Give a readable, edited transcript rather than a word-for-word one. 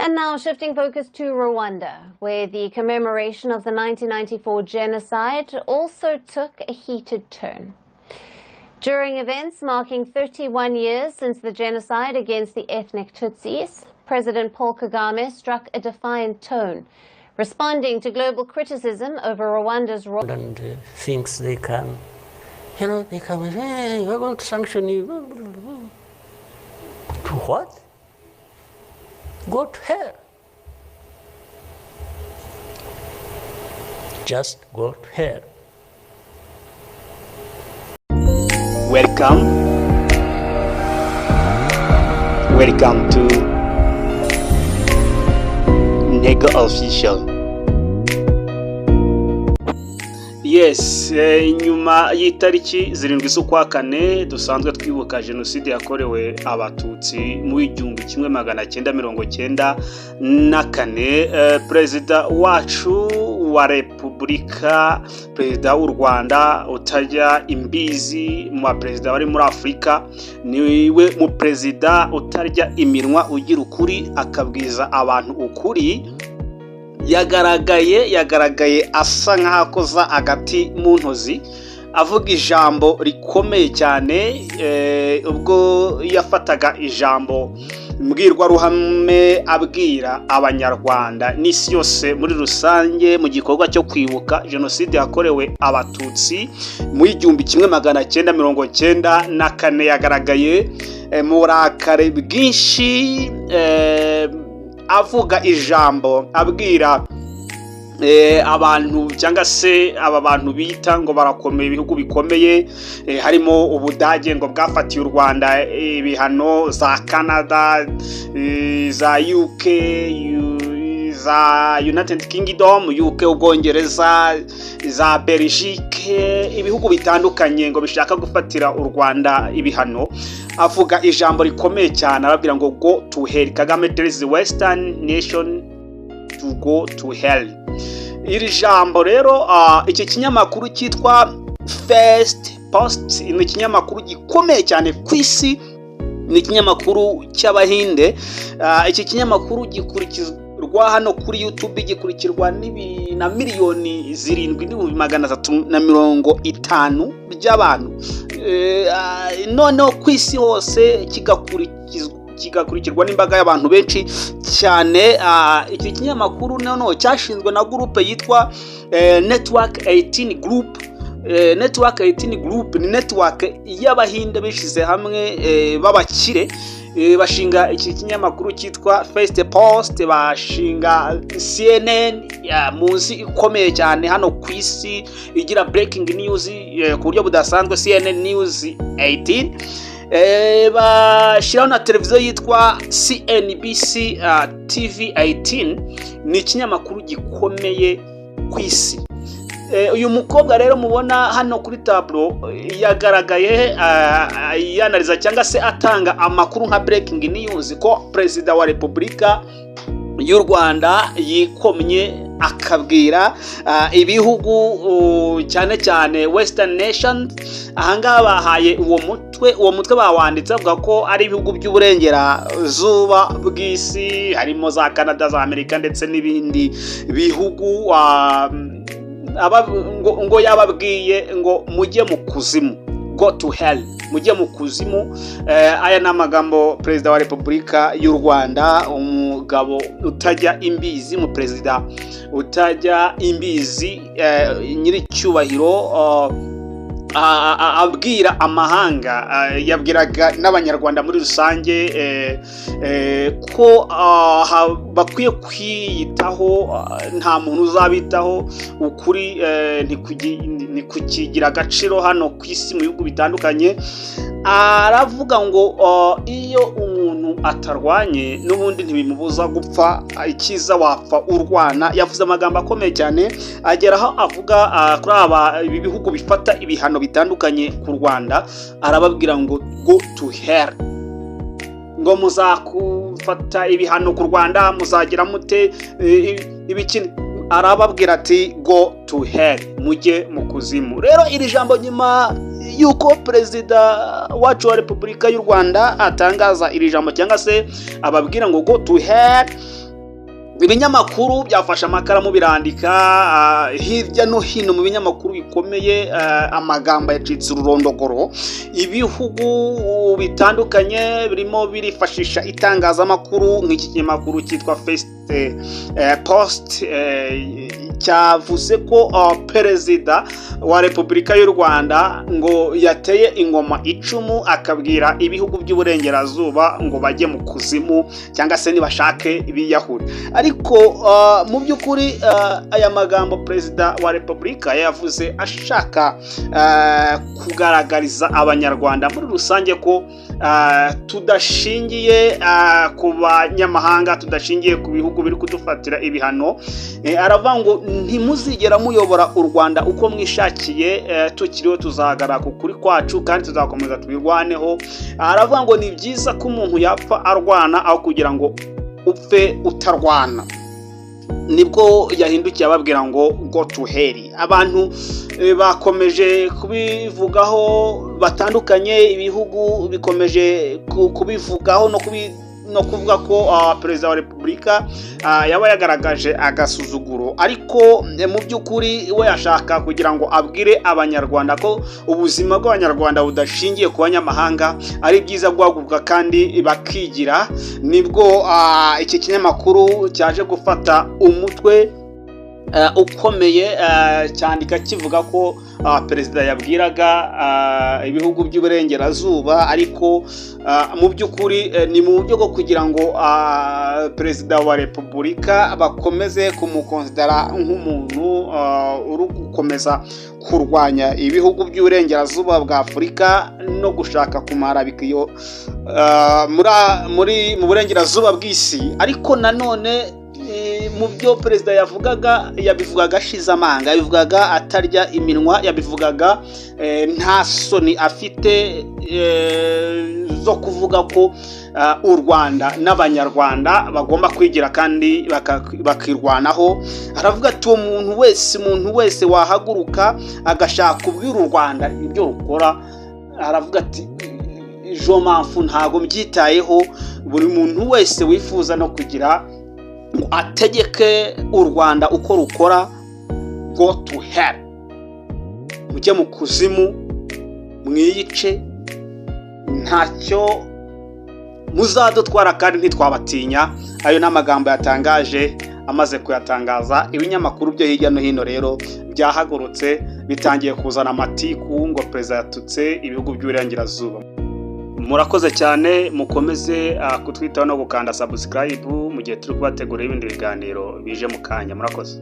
And now shifting focus to Rwanda, where the commemoration of the 1994 genocide also took a heated turn. During events marking 31 years since the genocide against the ethnic Tutsis, President Paul Kagame struck a defiant tone, responding to global criticism over Rwanda's role. And thinks they can, they come, hey, we're going to sanction you. To what? Go to hell. Just go to hell. Welcome to Nego Official. Yes, nyuma y'itariki 7 z'ukwa kane dusanzwe twibuka jenoside yakorewe abatutsi mu 1994, perezida wacu wa Repubulika, perezida w'u Rwanda utajya imbizi mu perezida bari muri Afrika, niwe mu perezida utarya iminwa ugira ukuri akabwiza abantu ukuri. yagaragaye asa nk'akoza agati mu ntozi avuga ijambo rikomeye cyane ubwo yafataga ijambo mbwirwaruhame abwira abanyarwanda n'isi yose muri rusange mu gikorwa cyo kwibuka jenoside yakorewe abatutsi mu 1994. yagaragaye mu burakari bwinshi avuga ijambo abwira abantu cyangwa se aba bantu bita ngo barakomeye ibihugu bikomeye, harimo Ubudage ngo bwafatiye u Rwanda ibihano, za Canada, za UK, za United Kingdom, UK, Ubwongereza, za Belgique, ibihugu bitandukanye ngo bishaka gufatira u Rwanda ibihano. Avuga ijambo rikomeye cyane arabwira ngo go to hell. Kagame tells the Western nation to go to hell. Iri jambo rero iki kinyamakuru cyitwa First Post ni kinyamakuru gikomeye cyane ku isi, ni kinyamakuru cy'Abahinde. Iki kinyamakuru gikurikizwa hano kuri YouTube, gikurikirwa na miliyoni 7,350 by'abantu. Noneho ku isi hose kigakurikirwa n'imbaga y'abantu benshi cyane. Iki kinyamakuru noneho cyashinzwe na groupe yitwa Network 18 Group. Network 18 Group ni network y'Abahinde bishize hamwe babakire, bashinga iki kinyamakuru cyitwa First Post, bashinga CNN munsi ikomeye cyane hano ku isi igira breaking news ku buryo budasanzwe, CNN News 18. Bashyiraho na televiziyo yitwa CNBC TV 18. ni ikinyamakuru gikomeye ku isi. Uyu mukobwa rero mubona hano kuri tablo yagaragaye yanariza cyangwa se atanga amakuru nka breaking news ko perezida wa Repubulika y'u Rwanda yikomye akabwira ibihugu cyane cyane Western nations. Ahangaha bahaye uwo mutwe bawanditse avuga ko ari ibihugu by'uburengerazuba bw'isi, harimo za Canada, za Amerika ndetse n'ibindi bihugu. ngo yababwiye ngo mujye mu kuzimu, go to hell, mujye mu kuzimu. Aya ni amagambo perezida wa Repubulika y'u Rwanda, umugabo utajya imbizi, mu perezida utajya imbizi, nyiri cyubahiro, abwira amahanga. Yabwiraga n'abanyarwanda muri rusange ko bakwiye kwiyitaho, nta muntu uzabitaho, ukuri ntikukigira agaciro hano ku isi mu bihugu bitandukanye. Aravuga ngo iyo umuntu atarwanye n'ubundi ntibimubuza gupfa, ikiza wapfa urwana. Yavuze amagambo akomeye cyane, ageraho avuga kuri ibi bihugu bifata ibihano bitandukanye ku Rwanda. Arababwira ngo go to hell, ngo muzakufata ibihano ku Rwanda, muzagira mute ibikini. Arababwira ati go to hell, mujye mu kuzimu. Rero iri jambo nyuma yuko perezida wacu wa Repubulika y'u Rwanda atangaza iri jambo cyangwa se ababwira ngo go to hell, ibinyamakuru byafashe amakaramu birandika hirya no hino mu binyamakuru bikomeye, amagambo yacitse ururondogoro. Ibihugu bitandukanye birimo birifashisha itangazamakuru, nk'iki kinyamakuru cyitwa Post cyavuze ko perezida wa Repubulika y'u Rwanda ngo yateye ingoma icumu, akabwira ibihugu by'uburengerazuba ngo bajye mu kuzimu cyangwa se nibashake biyahure. Ariko mu by'ukuri aya magambo perezida wa Repubulika yavuze ashaka kugaragariza abanyarwanda muri rusange ko tudashingiye ku banyamahanga, tudashingiye ku bihugu biri kudufatira ibihano. Aravuga ngo ntimuzigera muyobora u Rwanda uko mwishakiye, tukiriho tuzahagarara ku kuri kwacu kandi tuzakomeza tubirwaneho. Aravuga ngo ni byiza ko umuntu yapfa arwana aho kugira ngo upfe utarwana. Nibwo yahindukiye ababwira ngo go to hell. Abantu bakomeje kubivugaho batandukanye, ibihugu bikomeje kubivugaho no kuvuga ko perezida wa Repubulika yaba yagaragaje agasuzuguro. Ariko mu by'ukuri we yashaka kugira ngo abwire abanyarwanda ko ubuzima bw'abanyarwanda budashingiye ku banyamahanga, ari byiza guhaguruka kandi bakigira. Nibwo iki kinyamakuru cyaje gufata umutwe ukomeye, cyandika kivuga ko perezida yabwiraga ibihugu by'uburengerazuba, ariko mu by'ukuri ni mu buryo bwo kugira ngo perezida wa Repubulika bakomeze kumukonsidera nk'umuntu uri gukomeza kurwanya ibihugu by'uburengerazuba bwa Afurika no gushaka kumara bikiyo mu burengerazuba bw'isi. Ariko nanone mu byo perezida yabivugaga ashize amanga, yabivugaga atarya iminwa, yabivugaga nta soni afite zo kuvuga ko u Rwanda n'abanyarwanda bagomba kwigira kandi bakirwanaho. Aravuga ati umuntu wese wahaguruka agashaka kubwira u Rwanda ibyo rukora, aravuga ati jomanfu ntago mbyitayeho. Buri muntu wese wifuza no kugira ngo ategeke u Rwanda uko rukora, go to hell, mujye mu kuzimu mwiyice, ntacyo muzadutwara kandi ntitwabatinya. Ayo n'amagambo yatangaje. Amaze kuyatangaza, ibinyamakuru byo hirya no hino rero byahagurutse bitangiye kuzana amatiku ngo perezida yatutse ibihugu by'uburengerazuba. Murakoze cyane, mukomeze kutwitaho no gukanda subscribe mu gihe turi kubategurira ibindi biganiro bije mu kanya. Murakoze.